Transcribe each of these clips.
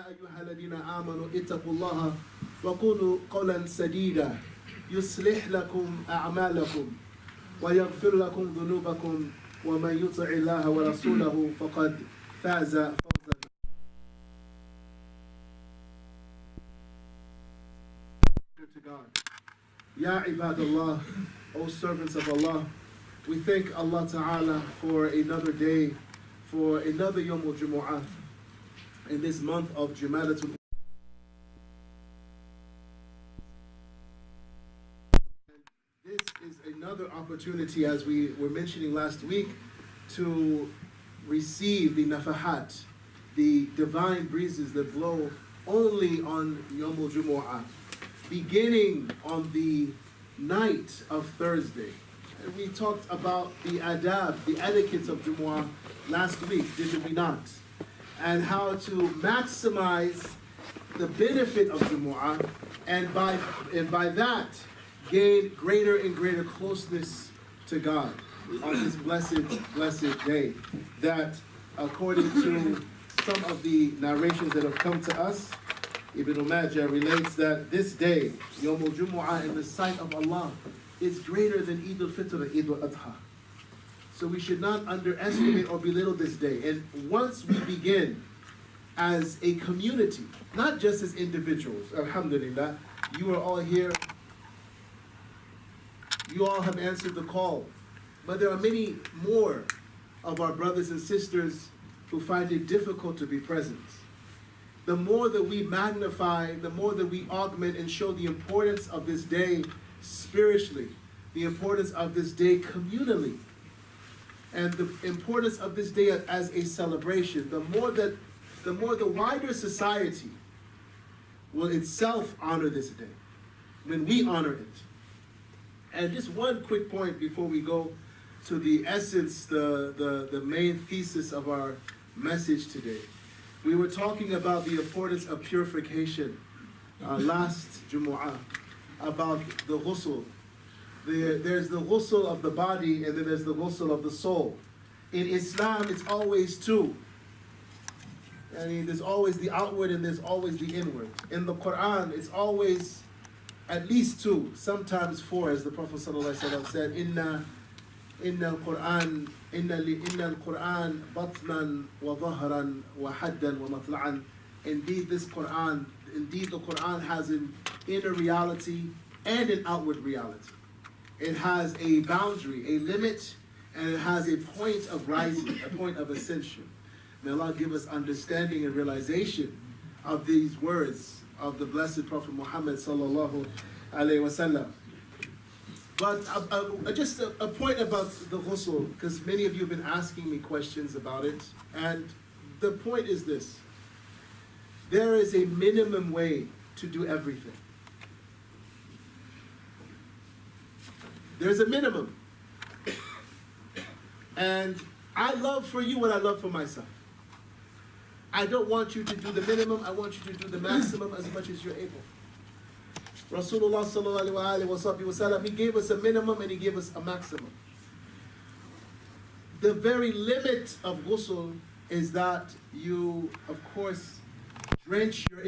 يا أيها الذين آمنوا اتقوا الله وقولوا قولا سديدا يصلح لكم أعمالكم ويغفر لكم ذنوبكم ومن يطع الله ورسوله فقد فاز فوزا. To God. Ya ibadallah, O servants of Allah, we thank Allah Ta'ala for another day, for another Yawm al-Jumu'ah in this month of Jumadatul. This is another opportunity, as we were mentioning last week, to receive the nafahat, the divine breezes that blow only on Yawm al-Jumu'ah, beginning on the night of Thursday. And we talked about the adab, the etiquettes of Jumu'ah last week, did we not? And how to maximize the benefit of Jumu'ah, and by that gain greater and greater closeness to God on this blessed day. That, according to some of the narrations that have come to us, Ibn Majah relates that this day, Yawm al-Jumu'ah, in the sight of Allah, is greater than Eid al-Fitr and Eid al-Adha. So we should not underestimate or belittle this day. And once we begin as a community, not just as individuals, alhamdulillah, you are all here, you all have answered the call. But there are many more of our brothers and sisters who find it difficult to be present. The more that we magnify, the more that we augment and show the importance of this day spiritually, the importance of this day communally, and the importance of this day as a celebration, the more the wider society will itself honor this day, when we honor it. And just one quick point before we go to the essence, the main thesis of our message today. We were talking about the importance of purification last Jumu'ah, about the ghusl. There's the ghusl of the body, and then there's the ghusl of the soul. In Islam, it's always two. I mean, there's always the outward and there's always the inward. In the Quran, it's always at least two, sometimes four, as the Prophet ﷺ said, Inna al-Quran batnan wa dhahran wa haddan wa matla'an. Indeed, the Quran has an inner reality and an outward reality. It has a boundary, a limit, and it has a point of rising, a point of ascension. May Allah give us understanding and realization of these words of the blessed Prophet Muhammad sallallahu alaihi wasallam. But just a point about the ghusl, because many of you have been asking me questions about it, and the point is this: there is a minimum way to do everything. There's a minimum. And I love for you what I love for myself. I don't want you to do the minimum, I want you to do the maximum as much as you're able. Rasulullah sallallahu alaihi wasallam, he gave us a minimum and he gave us a maximum. The very limit of ghusl is that you, of course, drench your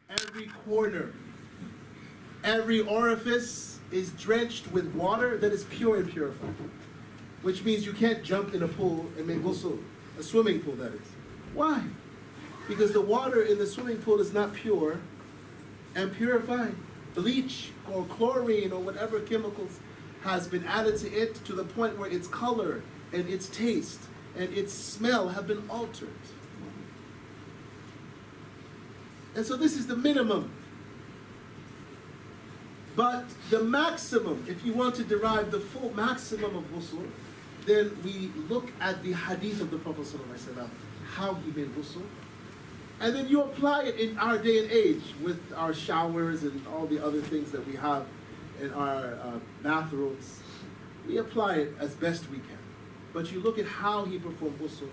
every corner, every orifice is drenched with water that is pure and purified. Which means you can't jump in a pool and make ghusl, a swimming pool that is. Why? Because the water in the swimming pool is not pure and purified. Bleach or chlorine or whatever chemicals has been added to it to the point where its color and its taste and its smell have been altered. And so this is the minimum. But the maximum, if you want to derive the full maximum of ghusl, then we look at the hadith of the Prophet ﷺ, how he made ghusl, and then you apply it in our day and age with our showers and all the other things that we have in our bathrooms. We apply it as best we can. But you look at how he performed ghusl.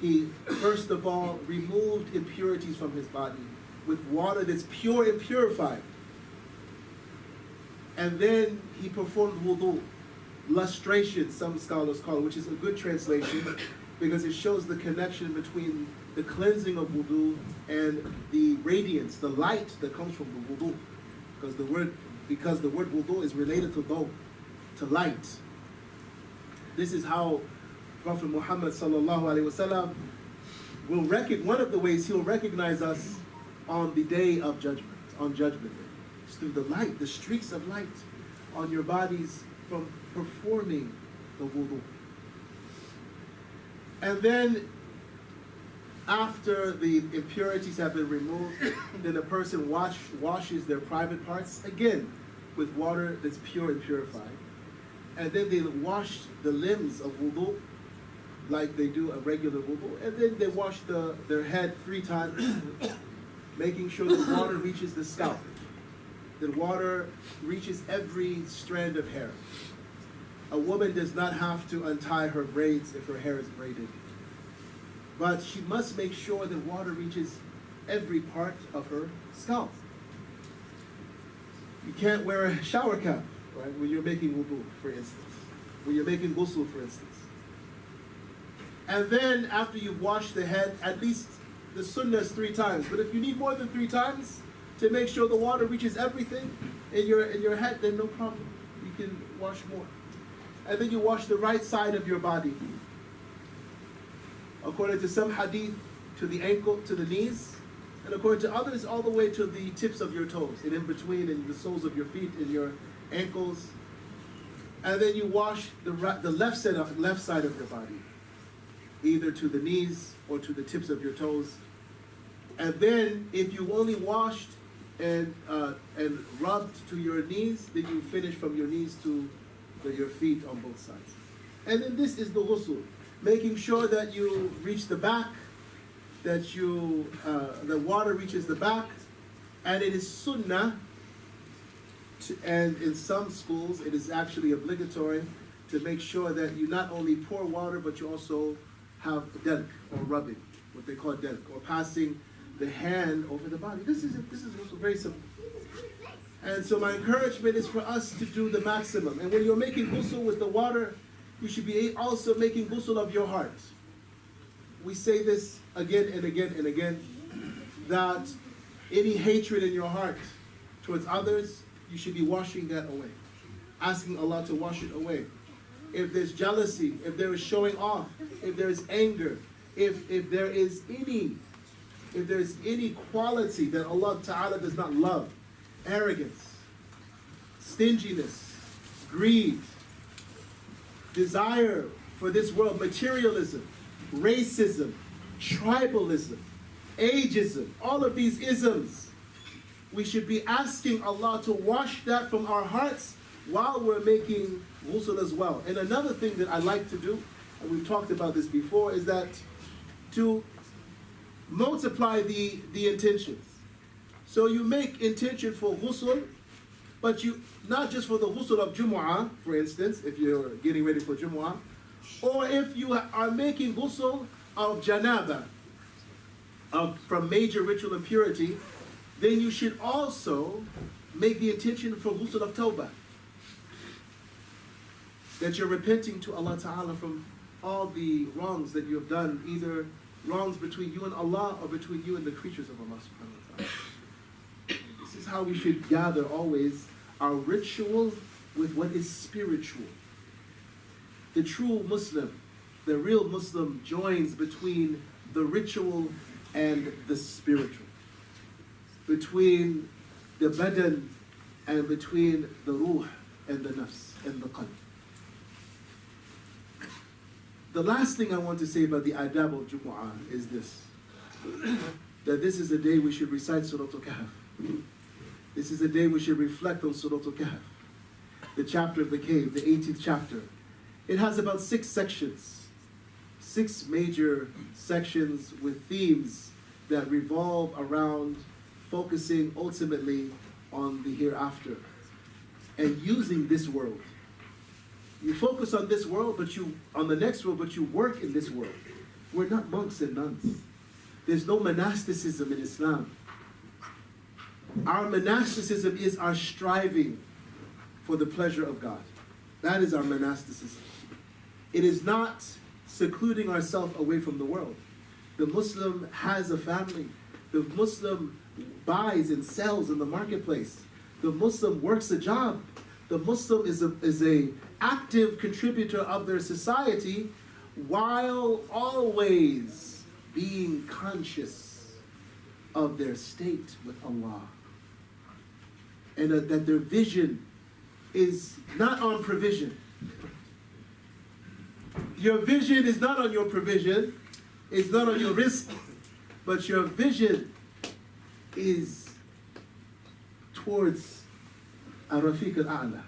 He, first of all, removed impurities from his body with water that's pure and purified. And then he performed wudu, lustration, some scholars call it, which is a good translation because it shows the connection between the cleansing of wudu and the radiance, the light that comes from the wudu. Because the word wudu is related to daw, to light. This is how Prophet Muhammad sallallahu alaihi wasallam will one of the ways he'll recognize us on the day of judgment, on judgment day. It's through the light, the streaks of light on your bodies from performing the wudu. And then after the impurities have been removed, then a person washes their private parts again with water that's pure and purified. And then they wash the limbs of wudu like they do a regular wudu. And then they wash their head 3 times, making sure the water reaches the scalp. That water reaches every strand of hair. A woman does not have to untie her braids if her hair is braided. But she must make sure that water reaches every part of her scalp. You can't wear a shower cap, right, when you're making wudu, for instance. When you're making ghusl, for instance. And then after you've washed the head, at least the sunnah is 3 times. But if you need more than 3 times to make sure the water reaches everything in your head, then no problem. You can wash more. And then you wash the right side of your body. According to some hadith, to the ankle, to the knees. And according to others, all the way to the tips of your toes. And in between, in the soles of your feet, in your ankles. And then you wash the left side of your body. Either to the knees or to the tips of your toes. And then, if you only washed and rubbed to your knees, then you finish from your knees to your feet on both sides. And then this is the ghusl, making sure that you reach the back, that the water reaches the back, and it is sunnah, and in some schools it is actually obligatory to make sure that you not only pour water, but you also have delk, or rubbing, what they call delk, or passing the hand over the body. This is also very simple. And so my encouragement is for us to do the maximum. And when you're making ghusl with the water, you should be also making ghusl of your heart. We say this again and again and again, that any hatred in your heart towards others, you should be washing that away. Asking Allah to wash it away. If there's jealousy, if there is showing off, if there is anger, if there is any quality that Allah Ta'ala does not love, arrogance, stinginess, greed, desire for this world, materialism, racism, tribalism, ageism, all of these isms, we should be asking Allah to wash that from our hearts while we're making ghusl as well. And another thing that I like to do, and we've talked about this before, is that to multiply the intentions. So you make intention for ghusl, but you not just for the ghusl of Jumu'ah, for instance, if you're getting ready for Jumu'ah, or if you are making ghusl of janaba, from major ritual impurity, then you should also make the intention for ghusl of tawbah. That you're repenting to Allah Ta'ala from all the wrongs that you have done, either wrongs between you and Allah or between you and the creatures of Allah Subhanahu wa Ta'ala. This is how we should gather always our ritual with what is spiritual. The true Muslim, the real Muslim, joins between the ritual and the spiritual. Between the badan and between the ruh and the nafs and the qalb. The last thing I want to say about the adab of Jumu'ah is this. That this is a day we should recite Surah Al-Kahf. This is a day we should reflect on Surah Al-Kahf. The chapter of the cave, the 18th chapter. It has about 6 sections. 6 major sections with themes that revolve around focusing ultimately on the hereafter and using this world. You focus on this world, on the next world, but you work in this world. We're not monks and nuns. There's no monasticism in Islam. Our monasticism is our striving for the pleasure of God. That is our monasticism. It is not secluding ourselves away from the world. The Muslim has a family. The Muslim buys and sells in the marketplace. The Muslim works a job. The Muslim is a active contributor of their society while always being conscious of their state with Allah. And that their vision is not on provision. Your vision is not on your provision, it's not on your risk, but your vision is towards Ar-Rafiq al-A'la,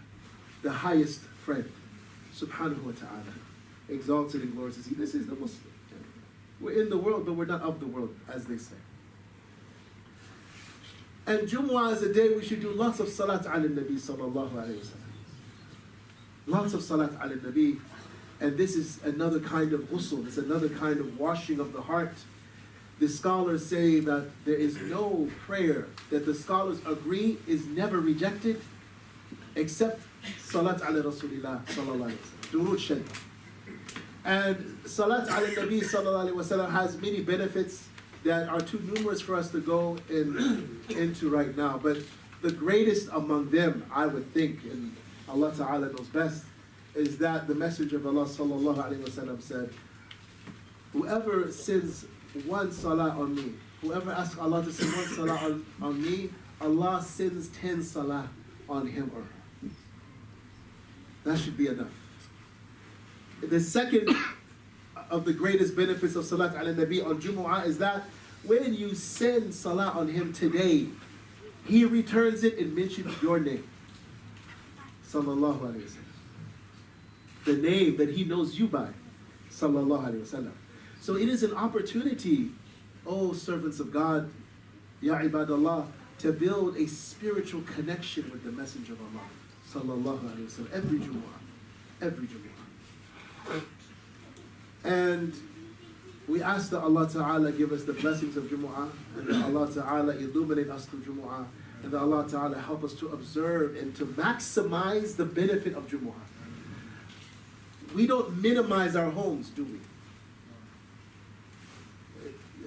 the highest friend, subhanahu wa ta'ala, exalted and glorious. This is the Muslim. We're in the world, but we're not of the world, as they say. And Jumu'ah is a day we should do lots of salat ala nabi sallallahu alayhi wa sallam. Lots of salat ala nabi. And this is another kind of ghusl, it's another kind of washing of the heart. The scholars say that there is no prayer that the scholars agree is never rejected except salat ala Rasulillah sallallahu alayhi wa sallam, durud sharif. And salat ala nabi sallallahu alayhi wa sallam has many benefits that are too numerous for us to go into right now. But the greatest among them, I would think, and Allah Ta'ala knows best, is that the Messenger of Allah sallallahu alayhi wa sallam said, whoever sends one salah on me, whoever asks Allah to send one salah on me, Allah sends 10 salah on him or her. That should be enough. The second of the greatest benefits of Salat ala Nabi on Jumu'ah is that when you send Salah on him today, he returns it and mentions your name. Sallallahu alayhi wa sallam. The name that he knows you by. Sallallahu alayhi wa sallam. So it is an opportunity, oh servants of God, Ya ibadallah, to build a spiritual connection with the Messenger of Allah. Sallallahu alayhi wa sallam. Every Jumu'ah. Every Jumu'ah. And we ask that Allah Ta'ala give us the blessings of Jumu'ah, and that Allah Ta'ala illuminate us through Jumu'ah, and that Allah Ta'ala help us to observe and to maximize the benefit of Jumu'ah. We don't minimize our homes, do we?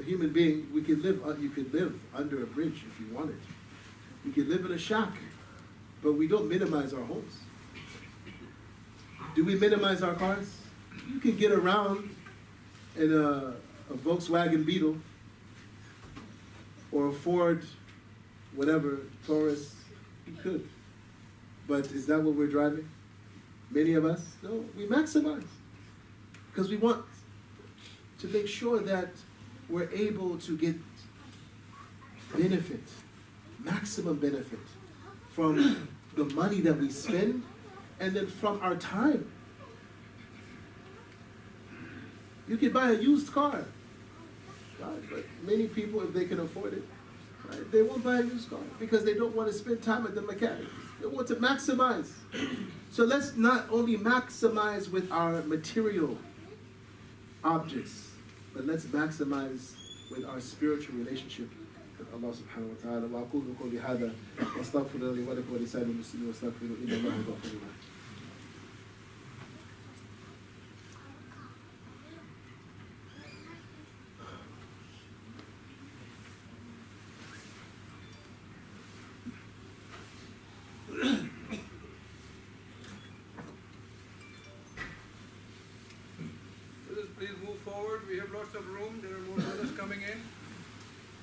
A human being, you could live under a bridge if you wanted. You could live in a shack, but we don't minimize our homes. Do we minimize our cars? You can get around in a Volkswagen Beetle or a Ford, whatever, Taurus. You could. But is that what we're driving? Many of us? No, we maximize. Because we want to make sure that we're able to get benefit, maximum benefit from the money that we spend and then from our time. You can buy a used car, right? But many people, if they can afford it, right, they won't buy a used car because they don't want to spend time at the mechanic. They want to maximize. So let's not only maximize with our material objects, but let's maximize with our spiritual relationship with Allah subhanahu wa ta'ala. وَأَقُولُ قَوْلِي هَذَا وَأَسْتَغْفِرُ لِي وَلَكُمْ وَلِسَائِرِ الْمُسْلِمِينَ وَأَسْتَغْفِرُوا إِنَّ اللَّهَ غَفُورٌ رَحِيمٌ. Please move forward. We have lots of room. There are more brothers coming in.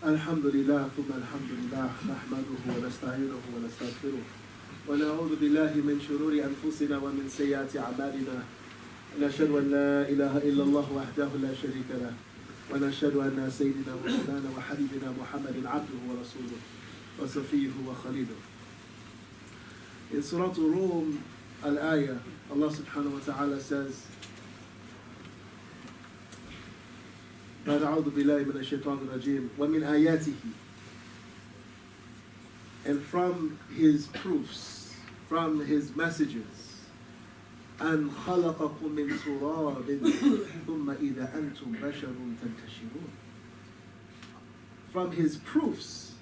Alhamdulillah, thumma alhamdulillah, nahmaduhu wa nasta'inuhu wa nastaghfiruh. Wa na'udhu billahi min shururi anfusina wa min sayyiati a'malina. Nashhadu an la ilaha illallah wahdahu la sharika lah. Wa nashhadu anna sayyidina wa mawlana wa habibina Muhammadin abduhu wa rasuluh wa safiyyuhu wa khaliluh. In Surah Rum, al-ayah, Allah subhanahu wa ta'ala says, بعد أعوذ بالله من الشيطان الرجيم ومن آياته, and from his proofs, from his messages, أن خلقكم من تراب ثم إذا أنتم بشر تنتشرون. From his proofs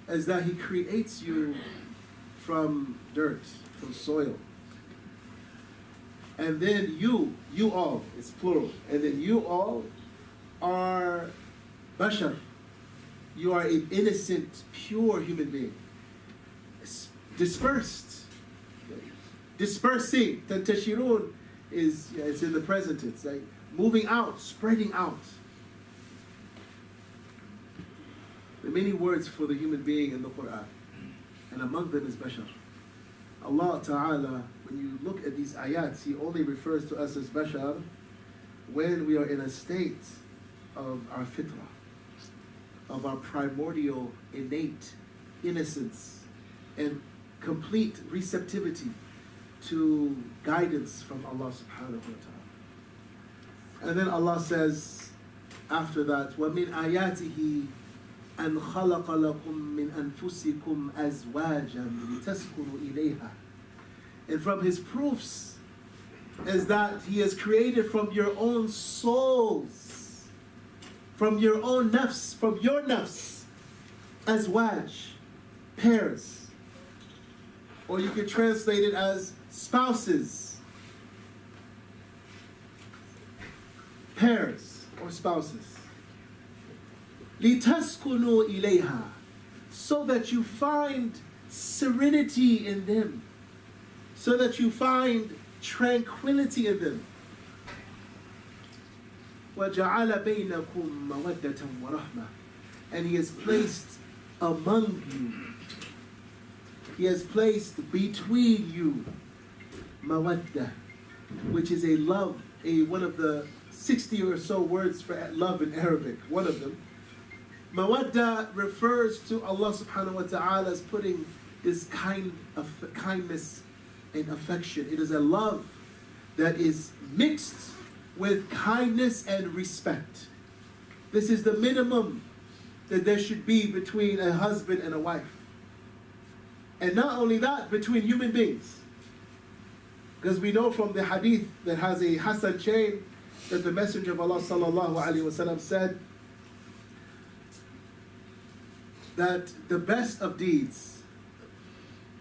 is that he creates you from dirt, from soil, And then you all, it's plural, and then you all are bashar. You are an innocent, pure human being. Dispersed. Dispersing. Tantashirun is, it's in the present. It's like moving out, spreading out. There are many words for the human being in the Quran. And among them is bashar. Allah Ta'ala, when you look at these ayats, He only refers to us as bashar when we are in a state of our fitrah, of our primordial, innate innocence and complete receptivity to guidance from Allah Subhanahu wa Ta'ala. And then Allah says after that, وَمِنْ آيَاتِهِ أن خلق لكم من أنفسكم أزواجا لتسكنوا إليها. And from His proofs is that He has created from your own souls, from your own nafs, from your nafs, azwaj, pairs. Or you could translate it as spouses, pairs or spouses. لِتَسْكُنُوا إِلَيْهَا, so that you find serenity in them, so that you find tranquility in them. وَجَعَلَ بَيْنَكُمْ مَوَدَّةً وَرَحْمَةً, and He has placed among you, He has placed between you mawaddah, which is a love, one of the 60 or so words for love in Arabic, one of them. Mawadda refers to Allah Subhanahu wa Ta'ala as putting this kindness and affection. It is a love that is mixed with kindness and respect. This is the minimum that there should be between a husband and a wife. And not only that, between human beings. Because we know from the hadith that has a Hasan chain that the Messenger of Allah sallallahu alaihi wasallam said that the best of deeds,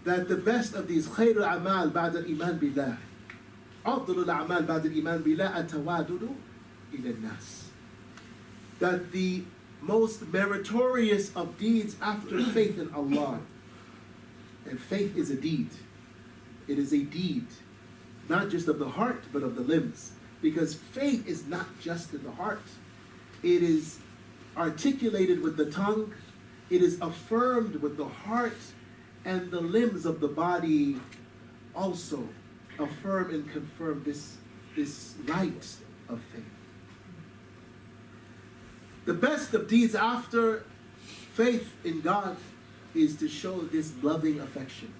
خير الأعمال بعد الإيمان بالله, أفضل الأعمال بعد الإيمان بالله التوادد إلى الناس. That the most meritorious of deeds after faith in Allah, and faith is a deed. It is a deed, not just of the heart, but of the limbs. Because faith is not just in the heart. It is articulated with the tongue. It is affirmed with the heart, and the limbs of the body also affirm and confirm this light of faith. The best of deeds after faith in God is to show this loving affection,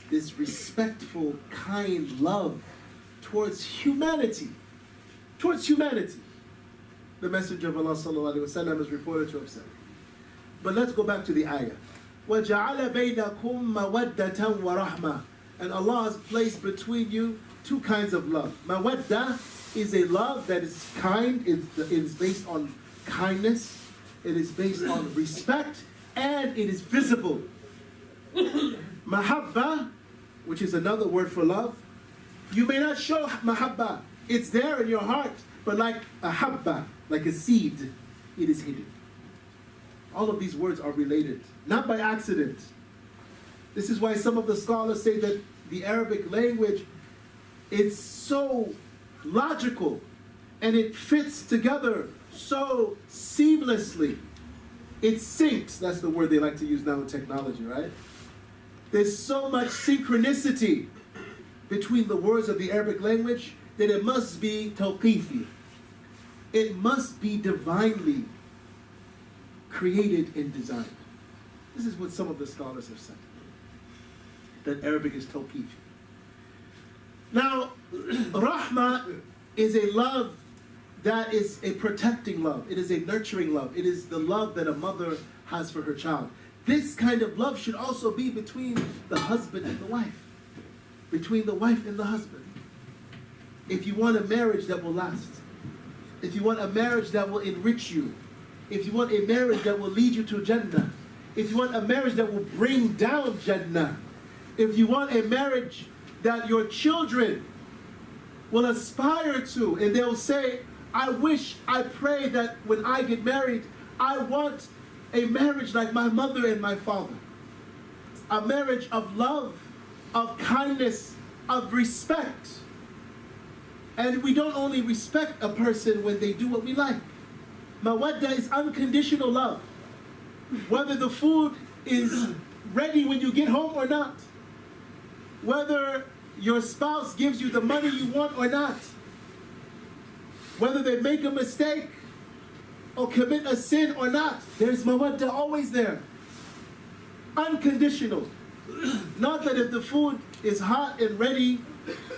this respectful, kind love towards humanity. Towards humanity. The Messenger of Allah sallallahu alaihi wasallam is reported to have said. But let's go back to the ayah. وَجَعَلَ بَيْنَكُمْ مَوَدَّةً وَرَحْمَةً, and Allah has placed between you two kinds of love. Mawadda is a love that is kind, it is based on kindness, it is based on respect, and it is visible. Mahabba, which is another word for love, you may not show mahabba. It's there in your heart, but like a habba, like a seed, it is hidden. All of these words are related, not by accident. This is why some of the scholars say that the Arabic language, it's so logical and it fits together so seamlessly. It syncs, that's the word they like to use now in technology, right? There's so much synchronicity between the words of the Arabic language that it must be tawqifi. It must be divinely created and designed. This is what some of the scholars have said, that Arabic is tawqifi. Now, rahmah is a love that is a protecting love. It is a nurturing love. It is the love that a mother has for her child. This kind of love should also be between the husband and the wife, between the wife and the husband. If you want a marriage that will last, if you want a marriage that will enrich you, if you want a marriage that will lead you to Jannah, if you want a marriage that will bring down Jannah, if you want a marriage that your children will aspire to, and they'll say, I wish, I pray that when I get married, I want a marriage like my mother and my father. A marriage of love, of kindness, of respect. And we don't only respect a person when they do what we like. Mawadda is unconditional love. Whether the food is ready when you get home or not. Whether your spouse gives you the money you want or not. Whether they make a mistake or commit a sin or not. There's mawadda always there. Unconditional. Not that if the food is hot and ready,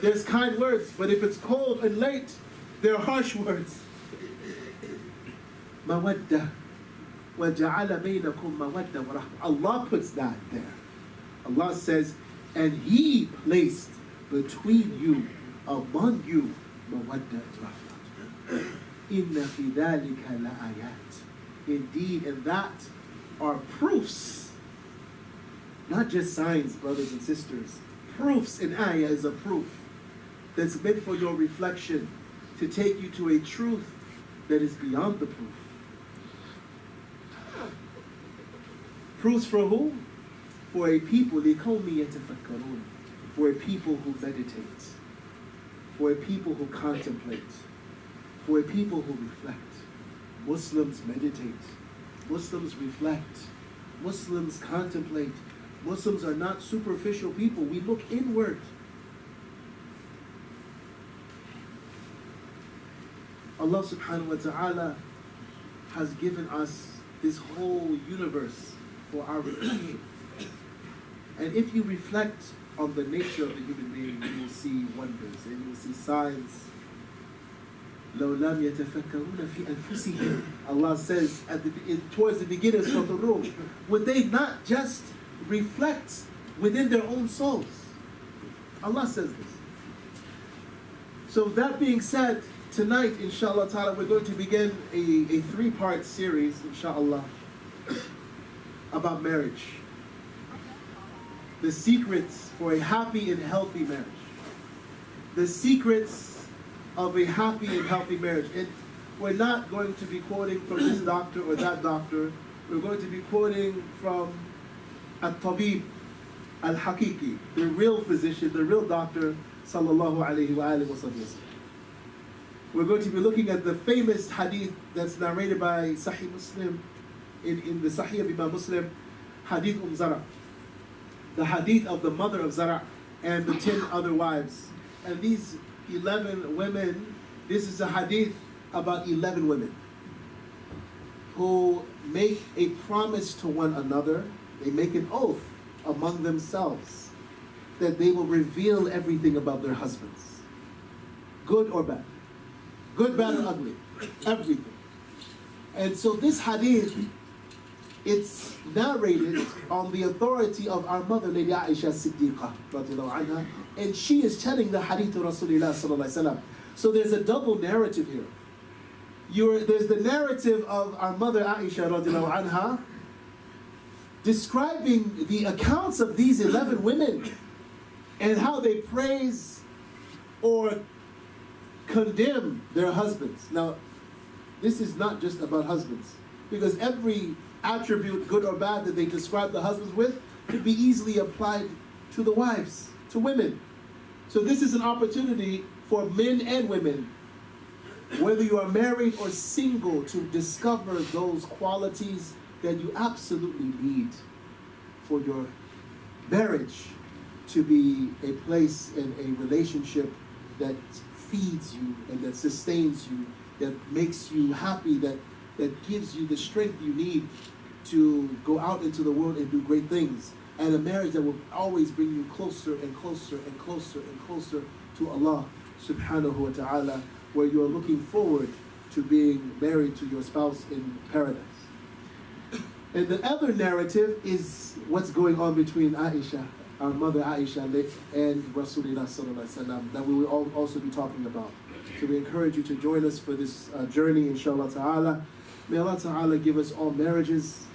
there's kind words. But if it's cold and late, there are harsh words. Mawadda. وَجَعَلَ بَيْنَكُمْ مَوَدَّةً وَرَحْمَةً. Allah puts that there. Allah says, and He placed between you, among you, mawadda and rahmah. Inna fi dhalika la ayat. Indeed, and that are proofs. Not just signs, brothers and sisters. Proofs, an ayah is a proof that's meant for your reflection, to take you to a truth that is beyond the proof. Proofs for who? For a people, لِقَوْمٍ يَتَفَكَّرُونَ. For a people who meditate. For a people who contemplate. For a people who reflect. Muslims meditate. Muslims reflect. Muslims contemplate. Muslims are not superficial people. We look inward. Allah subhanahu wa ta'ala has given us this whole universe for our reflection. And if you reflect on the nature of the human being, you will see wonders and you will see signs. لَوْ لَمْ يَتَفَكَّرُونَ فِي أَنفُسِهِمْ. Allah says towards the beginning of the room, would they not just reflect within their own souls? Allah says this. So that being said, tonight, inshallah ta'ala, we're going to begin a three-part series, inshallah, about marriage. The secrets for a happy and healthy marriage. The secrets of a happy and healthy marriage. And we're not going to be quoting from this doctor or that doctor. We're going to be quoting from Al-Tabib Al-Haqiqi, the real physician, the real doctor, sallallahu alayhi wa alihi wa sallam. We're going to be looking at the famous hadith that's narrated by Sahih Muslim, in the Sahih of Imam Muslim, Hadith Zara. The hadith of the mother of Zara and the 10 other wives. And these 11 women, this is a hadith about 11 women who make a promise to one another. They make an oath among themselves that they will reveal everything about their husbands. Good or bad. Good, bad, or ugly. Everything. And so this hadith, it's narrated on the authority of our mother, Lady Aisha Siddiqah, anha, and she is telling the hadith of Rasulullah sallallahu alaihi wasallam. So there's a double narrative here. There's the narrative of our mother Aisha radiallahu anha, describing the accounts of these 11 women and how they praise or condemn their husbands. Now, this is not just about husbands, because every attribute, good or bad, that they describe the husbands with could be easily applied to the wives, to women. So this is an opportunity for men and women, whether you are married or single, to discover those qualities that you absolutely need for your marriage to be a place and a relationship that feeds you and that sustains you, that makes you happy, that gives you the strength you need to go out into the world and do great things. And a marriage that will always bring you closer and closer and closer and closer to Allah subhanahu wa ta'ala, where you are looking forward to being married to your spouse in paradise. And the other narrative is what's going on between Aisha, our mother Aisha, and Rasulullah sallallahu alaihi wasallam, that we will also be talking about. So we encourage you to join us for this journey, inshallah ta'ala. May Allah ta'ala give us all marriages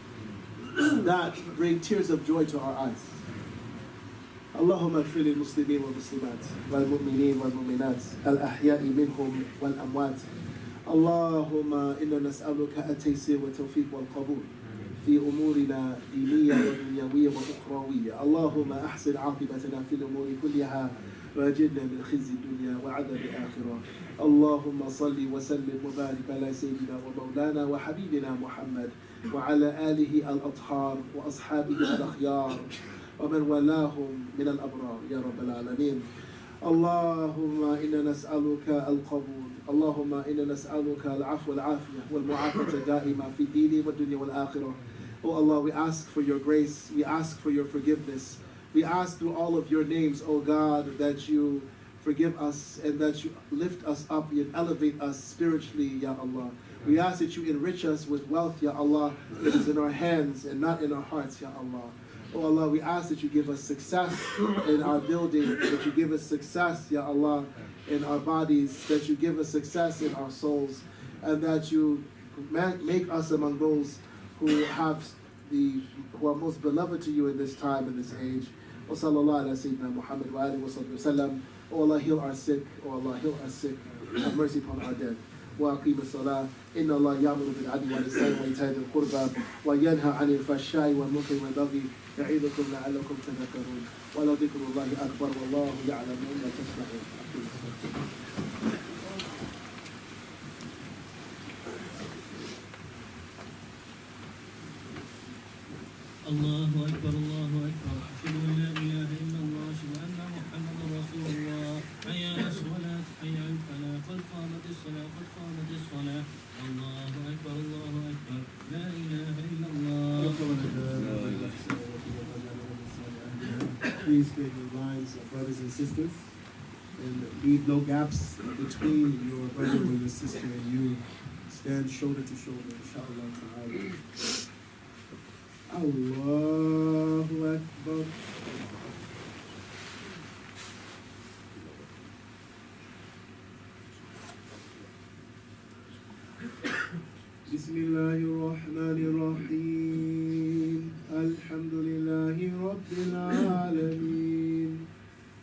that bring tears of joy to our eyes. اللهم اغفر للمسلمين والمسلمات والمؤمنين والمؤمنات الأحياء منهم والأموات. اللهم إنا نسألك التيسير والتوفيق والقبول في أمورنا دينية ودنيوية وأخروية. اللهم أحسن عاقبتنا في الأمور كلها وأجرنا من خزي الدنيا وعذاب الآخرة. اللهم صل وسلم وبارك على سيدنا ومولانا وحبيبنا محمد وعلى آله الأطهار وأصحابه الأخيار ومن والاهم من الأبرار يا رب العالمين. اللهم إنا نسألك القبول. اللهم إنا نسألك العفو والعافية والمعافاة دائما في الدين والدنيا والآخرة. Oh Allah, we ask for your grace, we ask for your forgiveness. We ask through all of your names, oh God, that you forgive us and that you lift us up and elevate us spiritually, Ya Allah. We ask that you enrich us with wealth, Ya Allah, that is in our hands and not in our hearts, Ya Allah. Oh Allah, we ask that you give us success in our building, that you give us success, Ya Allah, in our bodies, that you give us success in our souls, and that you make us among those who are most beloved to you in this time, in this age. Wa sallallahu ala Sayyidina Muhammad wa alihi wa sallam. Oh Allah, heal our sick. Oh Allah, heal our sick. Have mercy upon our dead. وأقيم الصلاة إن الله يأمر بالعدل والإحسان وإيتاء ذي القربى وينهى عن الفحشاء والمنكر والبغي يعظكم لعلكم تذكرون ولذكر الله أكبر والله يعلم ما تصنعون. الله أكبر الله أكبر أشهد أن لا إله إلا الله أشهد أن محمدا رسول الله حي على الصلاة حي على الفلاح قد قامت الصلاة قد قامت الصلاة الله أكبر لا إله إلا الله. Please create your lines of brothers and sisters and leave no gaps between your brother or your sister and you. Stand shoulder to shoulder, inshallah ta'ala. Allahu Akbar. Bismillahir Rahmanir Rahim. Alhamdulillahi Rabbil Alameen.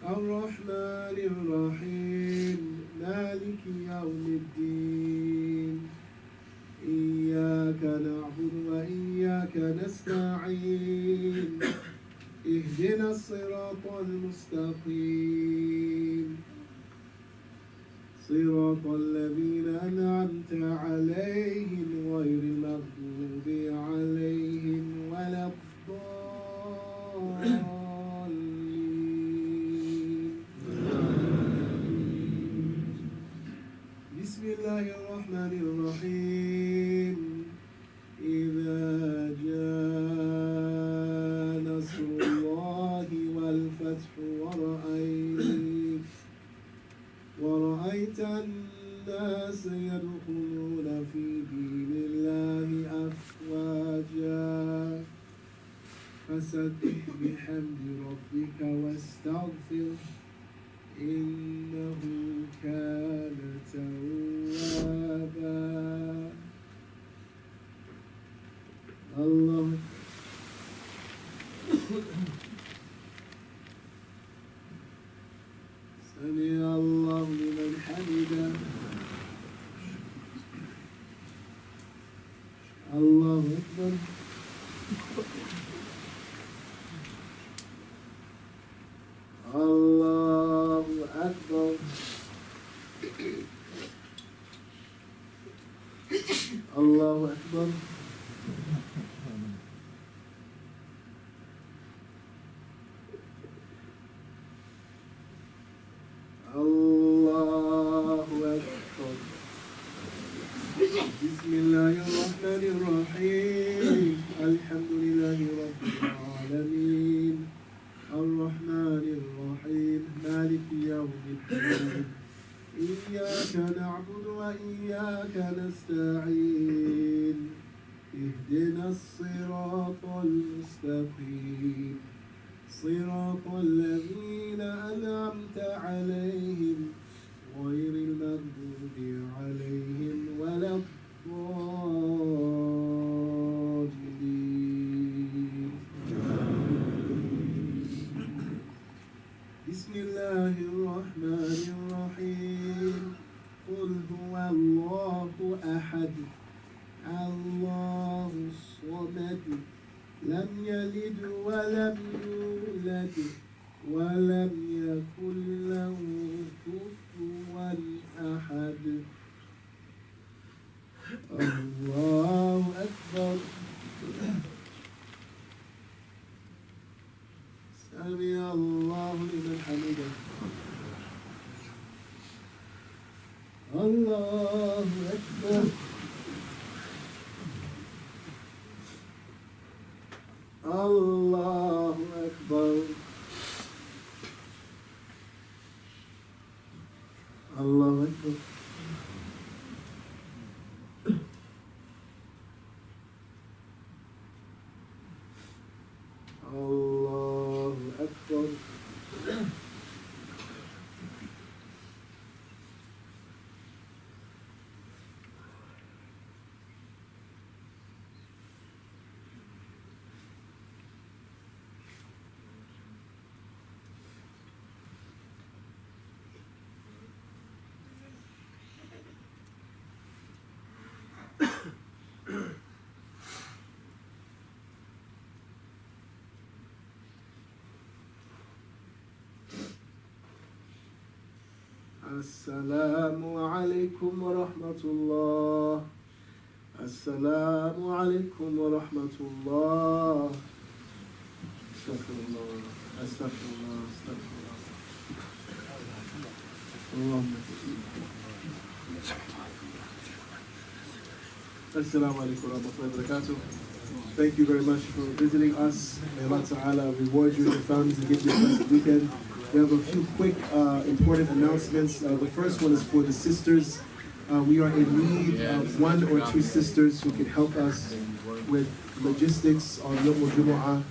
Ar-Rahmanir Rahim. Maliki Yawmiddin. إياك نعبد وإياك نستعين اهدنا الصراط المستقيم صراط الذين أنعمت عليهم غير المغضوب عليهم ولا الضالين. بسم الله الرحمن الرحيم. إذا جاء نصر الله والفتح ورأيت الناس يدخلون في دين الله أفواجا فسبح بحمد ربك واستغفره إنه كان توابا. الله سمع الله لمن حمده. الله أكبر. الله أكبر. الله أكبر. الله أكبر. بسم الله الرحمن الرحيم. الحمد لله رب العالمين الرحمن الرحيم مالك يوم الدين إياك نعبد وإياك نستعين اهدنا الصراط المستقيم صراط الذين أنعمت عليهم غير المغضوب عليهم ولا الضالين. الرحيم قل هو الله أحد الله الصمد لم يلد ولم يولد ولم يكن له كفوا أحد الله أكبر سمع الله لمن حمده الله أكبر الله أكبر الله أكبر الله أكبر السلام عليكم ورحمة الله السلام عليكم ورحمة الله استغفر الله استغفر الله استغفر الله اللهم Assalamu alaikum wa rahmatullahi wa barakatuh. Thank you very much for visiting us. May Allah Ta'ala reward you and your families and give you a blessed weekend. We have a few quick important announcements. The first one is for the sisters. We are in need of 1 or 2 sisters who can help us with logistics on Yom Jumu'ah.